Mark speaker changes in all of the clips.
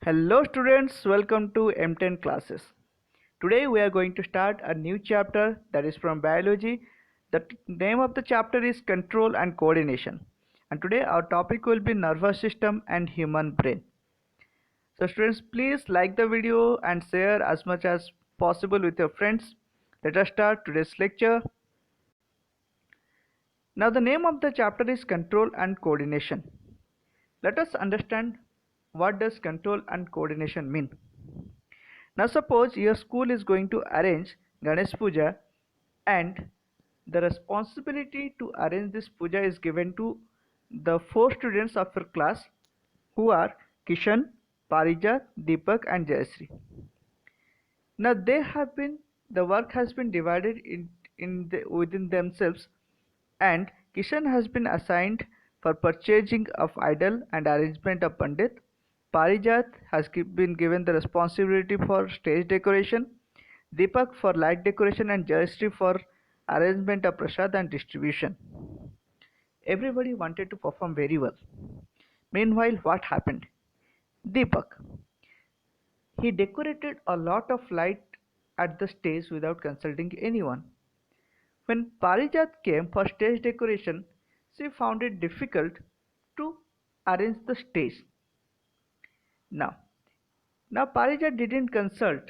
Speaker 1: Hello students, welcome to M10 classes. Today we are going to start a new chapter that is from biology. The name of the chapter is control and coordination. And today our topic will be nervous system and human brain. So students, please like the video and share as much as possible with your friends. Let us start today's lecture. Now the name of the chapter is control and coordination. Let us understand what does control and coordination mean. Now suppose your school is going to arrange Ganesh Puja and the responsibility to arrange this puja is given to the four students of your class who are Kishan, Parijat, Deepak and Jayashree. Now the work has been divided within themselves, and Kishan has been assigned for purchasing of idol and arrangement of Pandit. Parijat has been given the responsibility for stage decoration, Deepak for light decoration and Jayashree for arrangement of prasad and distribution. Everybody wanted to perform very well. Meanwhile, what happened? Deepak. He decorated a lot of light at the stage without consulting anyone. When Parijat came for stage decoration, she found it difficult to arrange the stage. Now, Parijat didn't consult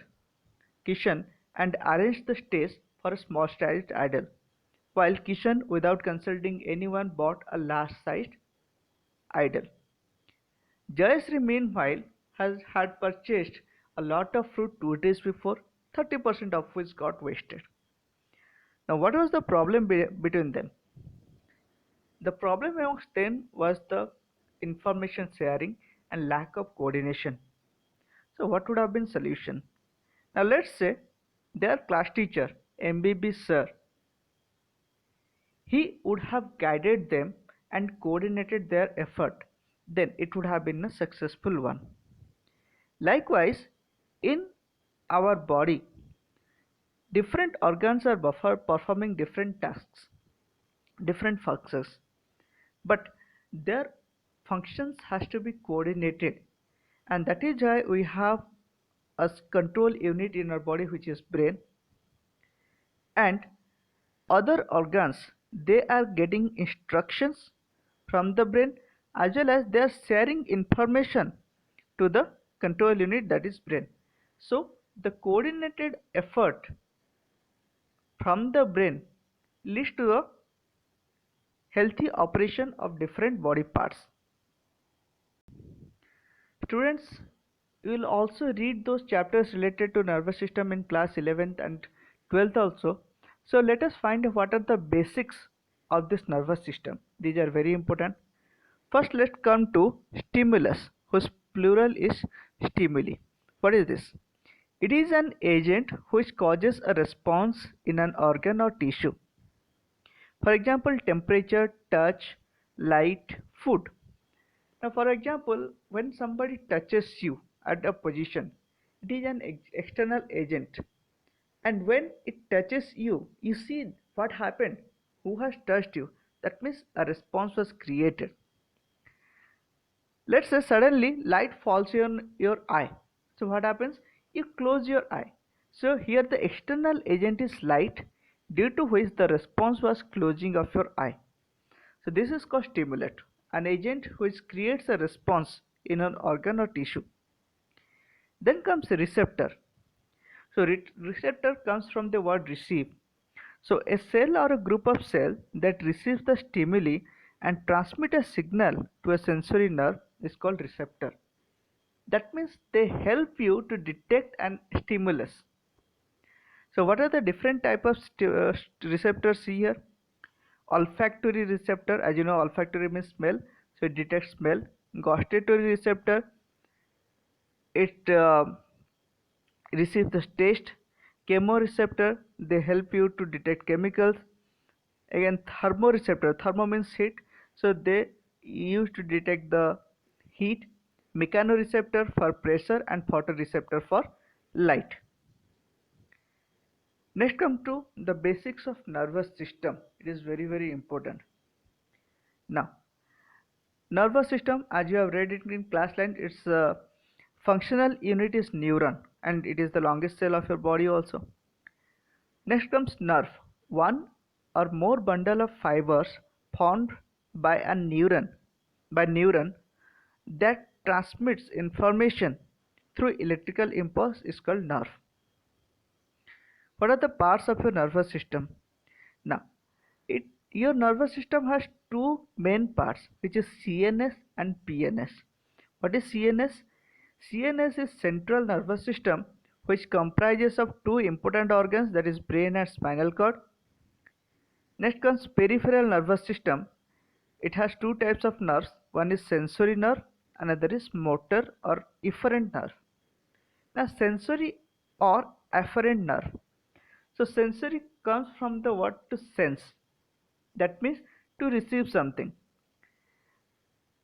Speaker 1: Kishan and arranged the stage for a small-sized idol, while Kishan, without consulting anyone, bought a large-sized idol. Jayashree, meanwhile, had purchased a lot of fruit 2 days before, 30% of which got wasted. Now, what was the problem between them? The problem amongst them was the information sharing and lack of coordination. So, what would have been solution? Now, let's say their class teacher, MBB sir, he would have guided them and coordinated their effort. Then it would have been a successful one. Likewise, in our body, different organs are performing different tasks, different functions, but their functions has to be coordinated, and that is why we have a control unit in our body which is brain, and other organs, they are getting instructions from the brain as well as they are sharing information to the control unit, that is brain. So the coordinated effort from the brain leads to a healthy operation of different body parts. Students, you will also read those chapters related to nervous system in class 11th and 12th also. So let us find out what are the basics of this nervous system. These are very important. First, let's come to stimulus, whose plural is stimuli. What is this? It is an agent which causes a response in an organ or tissue. For example, temperature, touch, light, food. Now, for example, when somebody touches you at a position, it is an external agent. And when it touches you, you see what happened, who has touched you. That means a response was created. Let's say suddenly light falls on your eye. So what happens? You close your eye. So here the external agent is light, due to which the response was closing of your eye. So this is called stimulant, an agent which creates a response in an organ or tissue. Then comes a receptor. So receptor comes from the word receive. So a cell or a group of cells that receives the stimuli and transmit a signal to a sensory nerve is called receptor. That means they help you to detect an stimulus. So what are the different type of receptors here? Olfactory receptor, as you know, olfactory means smell, so it detects smell. Gustatory receptor, it receives the taste. Chemoreceptor, they help you to detect chemicals. Again, thermoreceptor, thermo means heat, so they use to detect the heat. Mechanoreceptor for pressure and photoreceptor for light. Next come to the basics of nervous system. It is very important. Now, nervous system, as you have read it in class line, it's functional unit is neuron, and it is the longest cell of your body also. Next comes nerve, one or more bundle of fibers formed by a neuron that transmits information through electrical impulse is called nerve. What are the parts of your nervous system? Now, your nervous system has two main parts, which is CNS and PNS. What is CNS? CNS is central nervous system, which comprises of two important organs, that is brain and spinal cord. Next comes peripheral nervous system. It has two types of nerves. One is sensory nerve, another is motor or efferent nerve. Now, sensory or afferent nerve. So sensory comes from the word to sense. That means to receive something.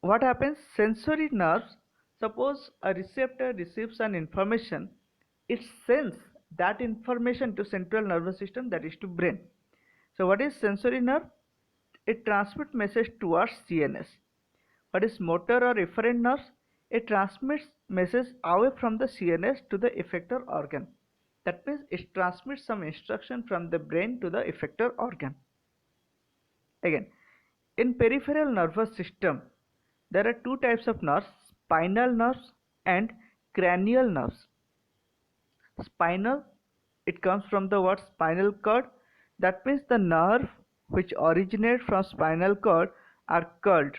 Speaker 1: What happens? Sensory nerves, suppose a receptor receives an information, it sends that information to central nervous system, that is to brain. So what is sensory nerve? It transmits message towards CNS. What is motor or efferent nerves? It transmits message away from the CNS to the effector organ. That means it transmits some instruction from the brain to the effector organ. Again, in peripheral nervous system, there are two types of nerves, spinal nerves and cranial nerves. Spinal, it comes from the word spinal cord. That means the nerve which originate from spinal cord are called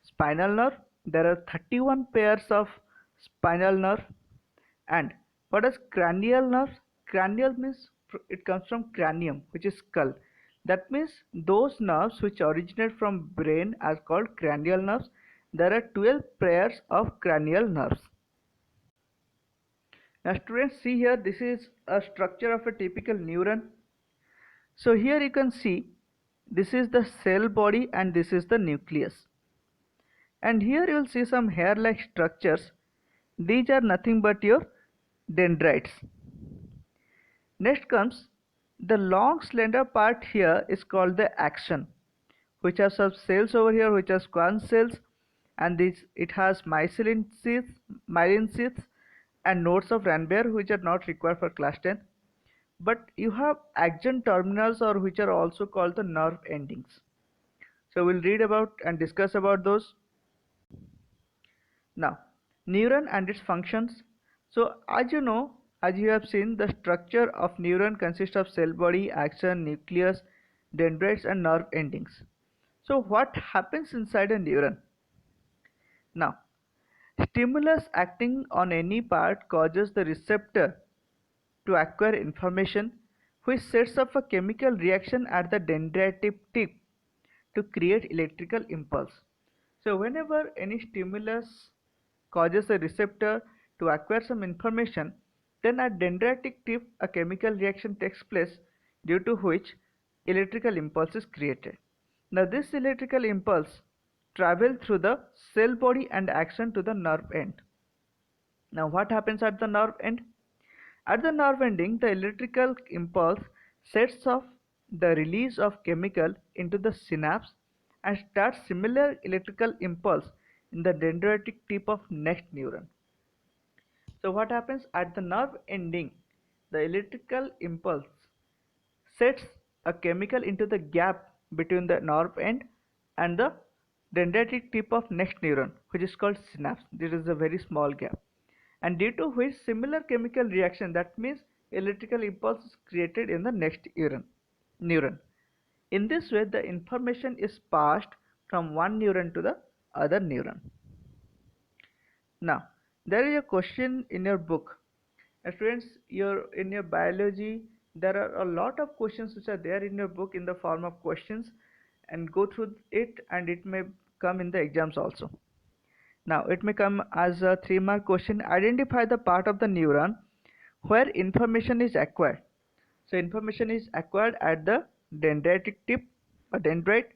Speaker 1: spinal nerve. There are 31 pairs of spinal nerve. And what is cranial nerve? Cranial means it comes from cranium, which is skull. That means those nerves which originate from brain are called cranial nerves. There are 12 pairs of cranial nerves. Now students, see here, this is a structure of a typical neuron. So here you can see this is the cell body and this is the nucleus. And here you will see some hair-like structures. These are nothing but your dendrites. Next comes the long slender part here is called the axon, which has some cells over here which are squamous cells, and it has myelin sheaths and nodes of Ranvier which are not required for class 10. But you have axon terminals, or which are also called the nerve endings. So we'll read about and discuss about those. Now, neuron and its functions. So as you know, as you have seen, the structure of neuron consists of cell body, axon, nucleus, dendrites and nerve endings. So what happens inside a neuron? Now, stimulus acting on any part causes the receptor to acquire information, which sets off a chemical reaction at the dendritic tip to create electrical impulse. So whenever any stimulus causes a receptor to acquire some information, then at dendritic tip a chemical reaction takes place, due to which electrical impulse is created. Now this electrical impulse travels through the cell body and axon to the nerve end. Now what happens at the nerve end? At the nerve ending, the electrical impulse sets off the release of chemical into the synapse and starts similar electrical impulse in the dendritic tip of next neuron. So what happens at the nerve ending? The electrical impulse sets a chemical into the gap between the nerve end and the dendritic tip of next neuron, which is called synapse. This is a very small gap, and due to which similar chemical reaction, that means electrical impulse is created in the next neuron. In this way, the information is passed from one neuron to the other neuron. Now, there is a question in your book. Students, in your biology, there are a lot of questions which are there in your book in the form of questions, and go through it, and it may come in the exams also. Now, it may come as a 3-mark question. Identify the part of the neuron where information is acquired. So, information is acquired at the dendritic tip, a dendrite,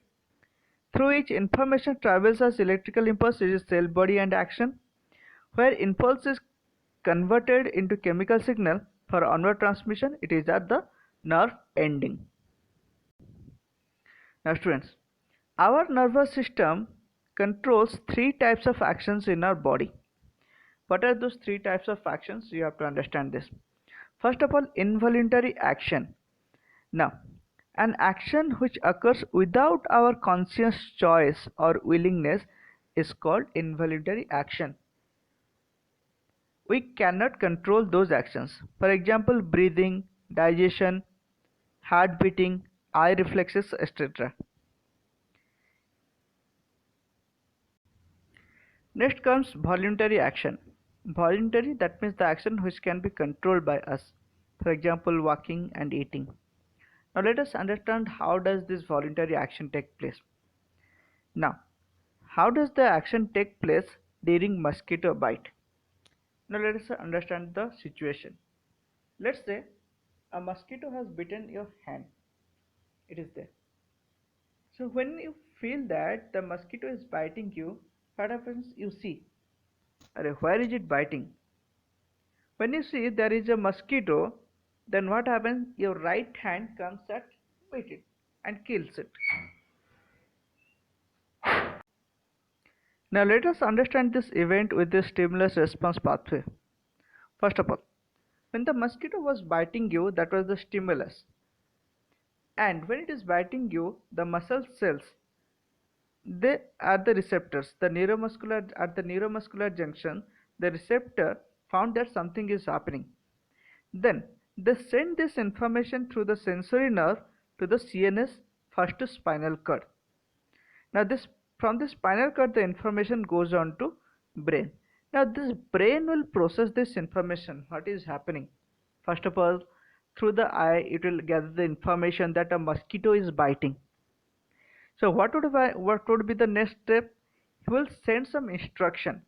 Speaker 1: through which information travels as electrical impulse, which is cell body and axon, where impulse is converted into chemical signal for onward transmission. It is at the nerve ending. Now students, our nervous system controls 3 types of actions in our body. What are those three types of actions? You have to understand this. First of all, involuntary action. Now, an action which occurs without our conscious choice or willingness is called involuntary action. We cannot control those actions. For example, breathing, digestion, heart beating, eye reflexes, etc. Next comes voluntary action. Voluntary, that means the action which can be controlled by us. For example, walking and eating. Now let us understand how does this voluntary action take place. Now, how does the action take place during mosquito bite? Now let us understand the situation. Let's say a mosquito has bitten your hand. It is there. So when you feel that the mosquito is biting you, what happens? You see, where is it biting? When you see there is a mosquito, then what happens? Your right hand comes and bite it and kills it. Now let us understand this event with the stimulus response pathway. First of all, when the mosquito was biting you, that was the stimulus. And when it is biting you, the muscle cells, they are the receptors. The neuromuscular at the neuromuscular junction, the receptor found that something is happening. Then they send this information through the sensory nerve to the CNS, first to spinal cord. Now this from the spinal cord the information goes on to brain. Now this brain will process this information, what is happening. First of all, through the eye it will gather the information that a mosquito is biting. So what would be the next step? He will send some instruction.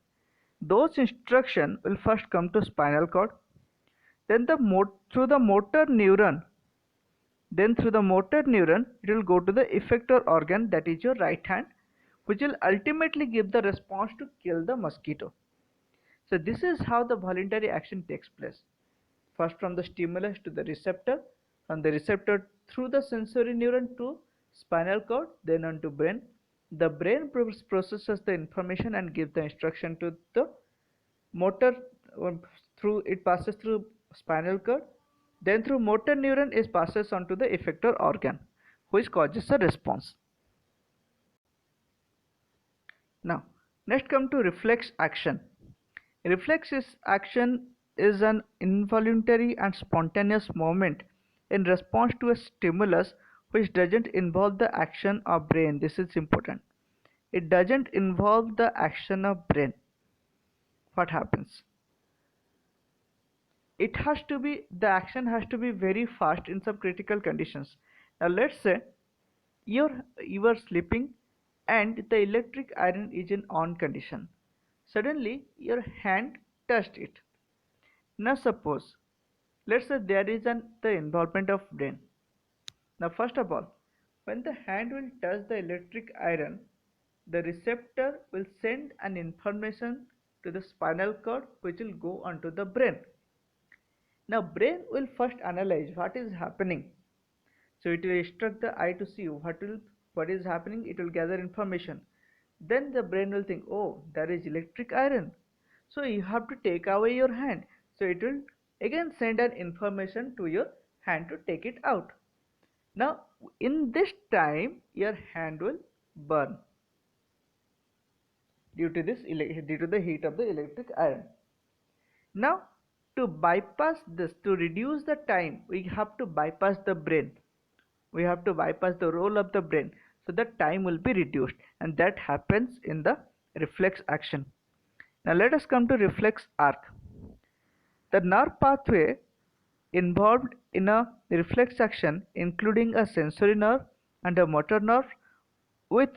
Speaker 1: Those instruction will first come to spinal cord, then through the motor neuron. Then through the motor neuron, it will go to the effector organ, that is your right hand, which will ultimately give the response to kill the mosquito. So this is how the voluntary action takes place. First from the stimulus to the receptor, from the receptor through the sensory neuron to spinal cord, then on to brain. The brain processes the information and gives the instruction to the motor, through it passes through spinal cord, then through motor neuron it passes on to the effector organ, which causes a response. Now next come to reflex action. Reflex action is an involuntary and spontaneous movement in response to a stimulus which doesn't involve the action of brain. This is important. It doesn't involve the action of brain. What happens? The action has to be very fast in some critical conditions. Now let's say you are sleeping and the electric iron is in on condition. Suddenly your hand touched it. Now suppose, let's say there is the involvement of brain. Now first of all, when the hand will touch the electric iron, the receptor will send an information to the spinal cord which will go onto the brain. Now brain will first analyze what is happening. So it will instruct the eye to see what is happening. It will gather information. Then the brain will think, oh, there is electric iron, so you have to take away your hand. So it will again send an information to your hand to take it out. Now in this time your hand will burn due to the heat of the electric iron. Now to bypass this, to reduce the time, we have to bypass the brain. We have to bypass the role of the brain, so that time will be reduced, and that happens in the reflex action. Now let us come to reflex arc. The nerve pathway involved in a reflex action, including a sensory nerve and a motor nerve, with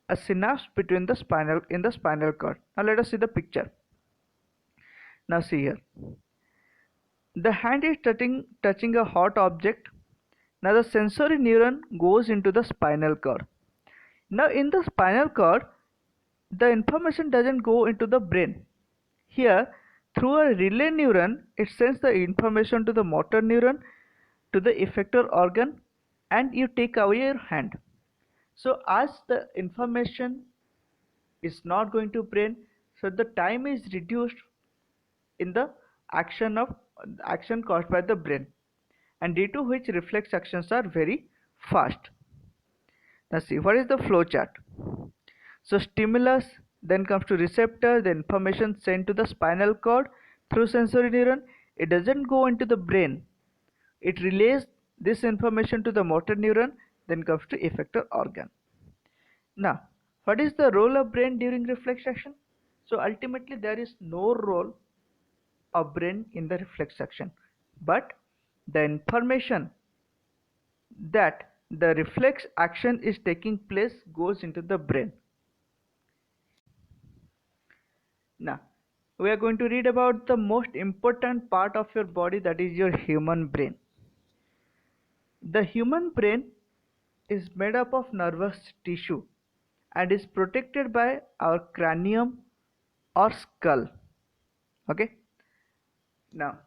Speaker 1: a synapse between the spinal cord. Now let us see the picture. Now see here. The hand is touching a hot object. Now the sensory neuron goes into the spinal cord. Now in the spinal cord, the information doesn't go into the brain. Here, through a relay neuron, it sends the information to the motor neuron, to the effector organ, and you take away your hand. So as the information is not going to brain, so the time is reduced in the action caused by the brain, and due to which reflex actions are very fast. Now see, what is the flow chart? So stimulus, then comes to receptor, the information sent to the spinal cord through sensory neuron. It doesn't go into the brain. It relays this information to the motor neuron, then comes to effector organ. Now, what is the role of brain during reflex action? So ultimately there is no role of brain in the reflex action, but the information that the reflex action is taking place goes into the brain. Now, we are going to read about the most important part of your body, that is your human brain. The human brain is made up of nervous tissue and is protected by our cranium or skull. Okay. Now,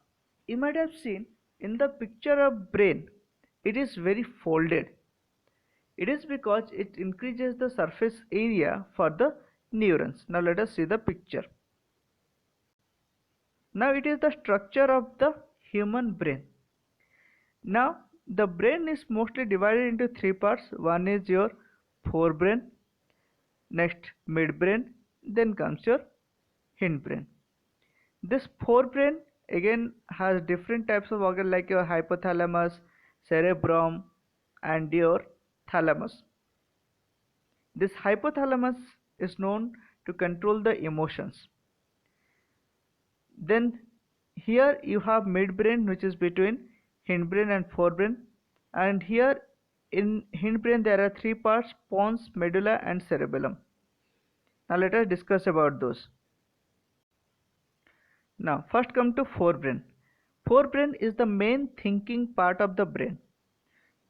Speaker 1: you might have seen in the picture of brain, it is very folded. It is because it increases the surface area for the neurons. Now let us see the picture. Now it is the structure of the human brain. Now the brain is mostly divided into three parts. One is your forebrain, next midbrain, then comes your hindbrain. This forebrain again has different types of organ like your hypothalamus, cerebrum, and your thalamus. This hypothalamus is known to control the emotions. Then here you have midbrain, which is between hindbrain and forebrain, and here in hindbrain there are three parts: pons, medulla, and cerebellum. Now let us discuss about those. Now first come to forebrain. Forebrain is the main thinking part of the brain.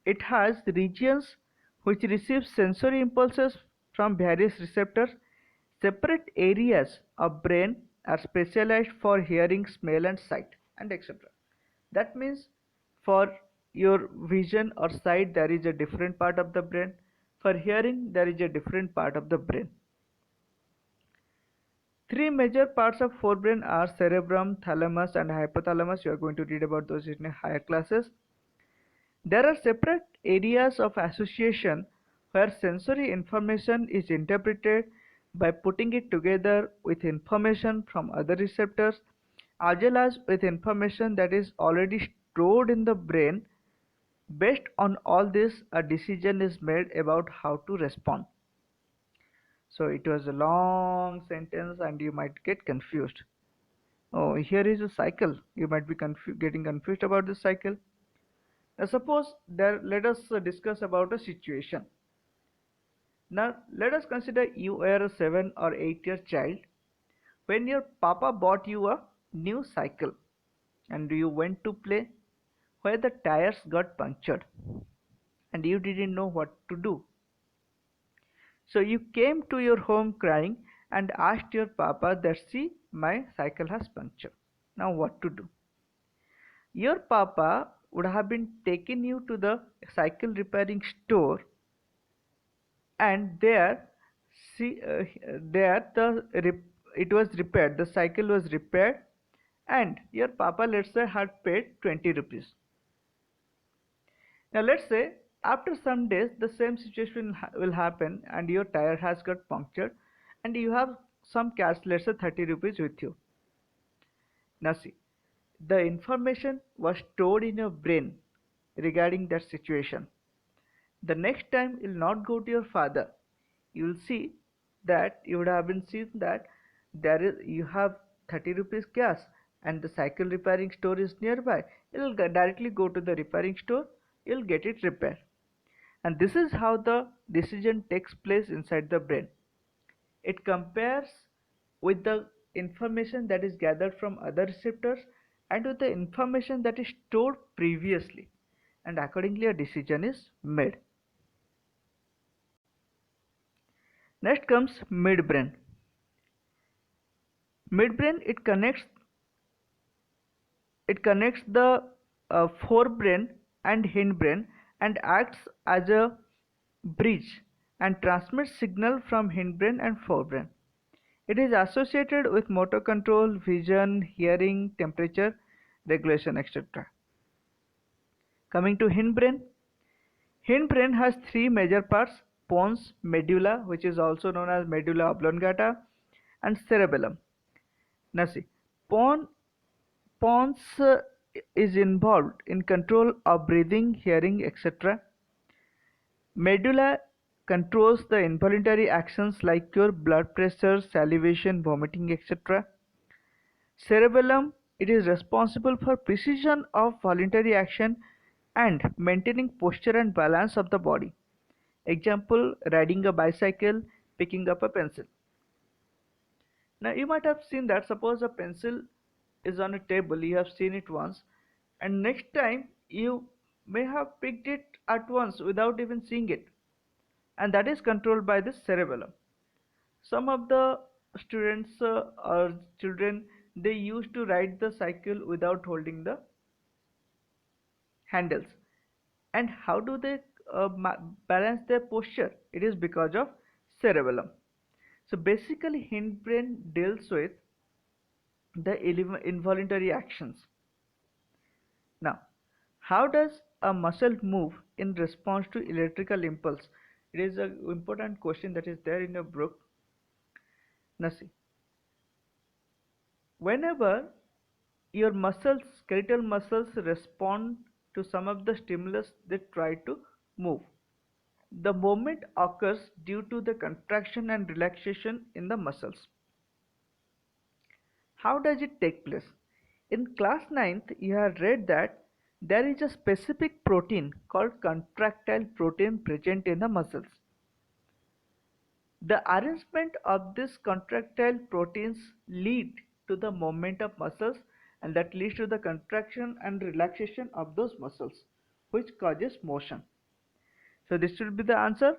Speaker 1: It has regions which receive sensory impulses from various receptors. Separate areas of brain are specialized for hearing, smell, and sight, and etc. That means for your vision or sight there is a different part of the brain. For hearing there is a different part of the brain. Three major parts of forebrain are cerebrum, thalamus, and hypothalamus. You are going to read about those in higher classes. There are separate areas of association where sensory information is interpreted by putting it together with information from other receptors, as well as with information that is already stored in the brain. Based on all this, a decision is made about how to respond. So it was a long sentence and you might get confused. Oh, here is a cycle. You might be getting confused about this cycle. Now suppose let us discuss about a situation. Now let us consider you were a 7 or 8-year child when your papa bought you a new cycle and you went to play where the tires got punctured and you didn't know what to do. So you came to your home crying and asked your papa that, see, my cycle has punctured. Now what to do? Your papa would have been taken you to the cycle repairing store, and there it was repaired, the cycle was repaired, and your papa, let's say, had paid 20 rupees. Now let's say after some days the same situation will happen and your tire has got punctured and you have some cash, let's say 30 rupees with you. Now see, the information was stored in your brain regarding that situation. The next time you will not go to your father. You will see that you would have been seen that you have 30 rupees cash and the cycle repairing store is nearby. You will directly go to the repairing store. You will get it repaired. And this is how the decision takes place inside the brain. It compares with the information that is gathered from other receptors and with the information that is stored previously, and accordingly a decision is made. Next comes midbrain. Midbrain, it connects the forebrain and hindbrain and acts as a bridge and transmits signal from hindbrain and forebrain. It is associated with motor control, vision, hearing, temperature regulation, etc. Coming to hindbrain. Hindbrain has three major parts: pons, medulla, which is also known as medulla oblongata, and cerebellum. Now see, pon, pons is involved in control of breathing, hearing, etc. Medulla controls the involuntary actions like your blood pressure, salivation, vomiting, etc. Cerebellum, it is responsible for precision of voluntary action and maintaining posture and balance of the body. Example, riding a bicycle, picking up a pencil. Now you might have seen that suppose a pencil is on a table, you have seen it once, and next time you may have picked it at once without even seeing it, and that is controlled by the cerebellum. Some of the students or children, they used to ride the cycle without holding the handles. And how do they balance their posture? It is because of cerebellum. So basically hindbrain deals with the involuntary actions. Now, how does a muscle move in response to electrical impulse? It is an important question that is there in your book. Now see, whenever your muscles, skeletal muscles, respond to some of the stimulus they try to move, the movement occurs due to the contraction and relaxation in the muscles. How does it take place? In class 9th, you have read that there is a specific protein called contractile protein present in the muscles. The arrangement of these contractile proteins lead to the movement of muscles, and that leads to the contraction and relaxation of those muscles, which causes motion. So this should be the answer.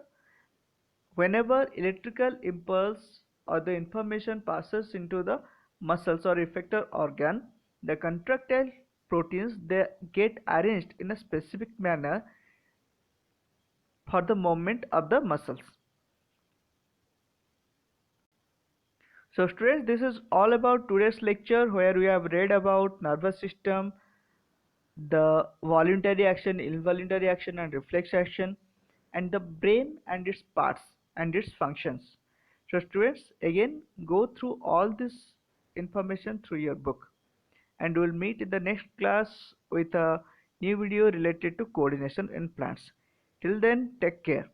Speaker 1: Whenever electrical impulse or the information passes into the muscles or effector organ, the contractile proteins, they get arranged in a specific manner for the movement of the muscles. So students, this is all about today's lecture, where we have read about nervous system, the voluntary action, involuntary action and reflex action, and the brain and its parts and its functions. So students, again go through all this information through your book, and we'll meet in the next class with a new video related to coordination in plants. Till then, take care.